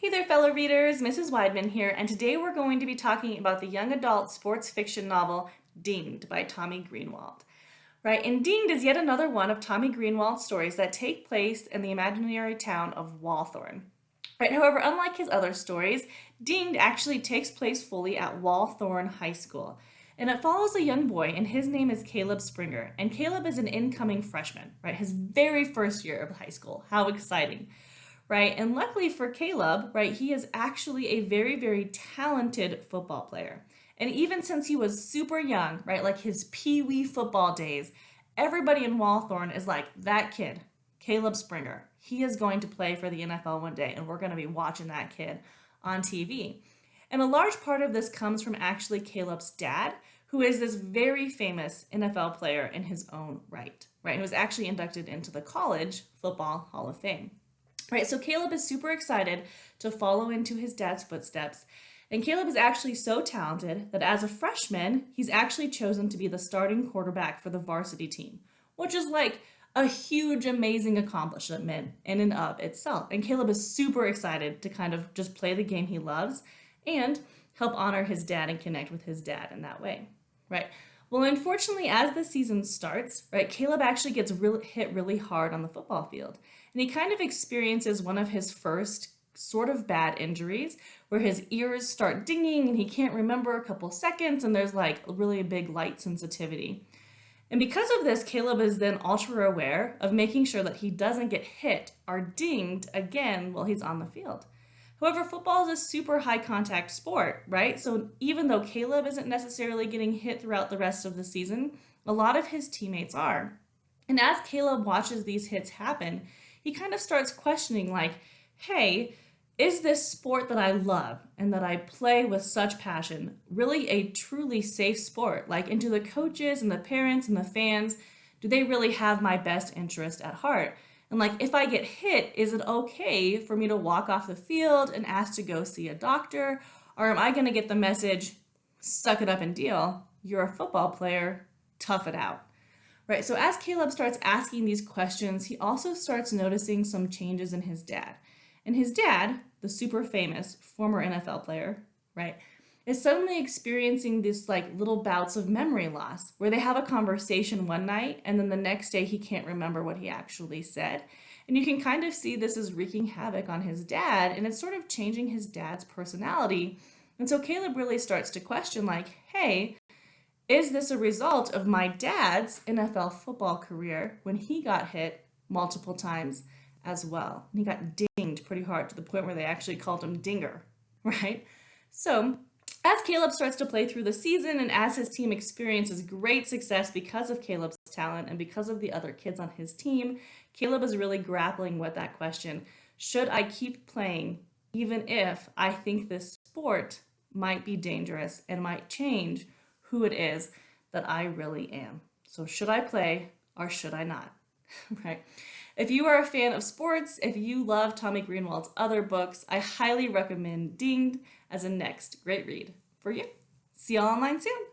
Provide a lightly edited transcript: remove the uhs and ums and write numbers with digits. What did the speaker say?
Hey there, fellow readers. Mrs. Weidman here, and today we're going to be talking about the young adult sports fiction novel Dinged by Tommy Greenwald. Right, and Dinged is yet another one of Tommy Greenwald's stories that take place in the imaginary town of Walthorne. Right, however, unlike his other stories, Dinged actually takes place fully at Walthorne High School. And it follows a young boy, and his name is Caleb Springer. And Caleb is an incoming freshman, right? His very first year of high school. How exciting! Right? And luckily for Caleb, right, he is actually a very, very talented football player. And even since he was super young, right, like his pee-wee football days, everybody in Walthorne is like, that kid, Caleb Springer, he is going to play for the NFL one day, and we're going to be watching that kid on TV. And a large part of this comes from actually Caleb's dad, who is this very famous NFL player in his own right, who was actually inducted into the College Football Hall of Fame. Right, so Caleb is super excited to follow into his dad's footsteps. And Caleb is actually so talented that as a freshman, he's actually chosen to be the starting quarterback for the varsity team, which is like a huge, amazing accomplishment in and of itself. And Caleb is super excited to kind of just play the game he loves and help honor his dad and connect with his dad in that way, right? Well, unfortunately, as the season starts, right, Caleb actually gets hit really hard on the football field. And he kind of experiences one of his first sort of bad injuries where his ears start dinging and he can't remember a couple seconds, and there's like a really big light sensitivity. And because of this, Caleb is then ultra aware of making sure that he doesn't get hit or dinged again while he's on the field. However, football is a super high contact sport, right? So even though Caleb isn't necessarily getting hit throughout the rest of the season, a lot of his teammates are. And as Caleb watches these hits happen, he kind of starts questioning like, hey, is this sport that I love and that I play with such passion really a truly safe sport? Like, and do the coaches and the parents and the fans, do they really have my best interest at heart? And like, if I get hit, is it okay for me to walk off the field and ask to go see a doctor? Or am I going to get the message, suck it up and deal, you're a football player, tough it out? Right, so as Caleb starts asking these questions, he also starts noticing some changes in his dad. And his dad, the super famous former NFL player, right, is suddenly experiencing this like little bouts of memory loss where they have a conversation one night and then the next day he can't remember what he actually said. And you can kind of see this is wreaking havoc on his dad, and it's sort of changing his dad's personality. And so Caleb really starts to question like, hey, is this a result of my dad's NFL football career when he got hit multiple times as well? And he got dinged pretty hard to the point where they actually called him Dinger, right? So as Caleb starts to play through the season and as his team experiences great success because of Caleb's talent and because of the other kids on his team, Caleb is really grappling with that question. Should I keep playing even if I think this sport might be dangerous and might change who it is that I really am? So should I play or should I not? Right? If you are a fan of sports, if you love Tommy Greenwald's other books, I highly recommend Dinged as a next great read for you. See y'all online soon.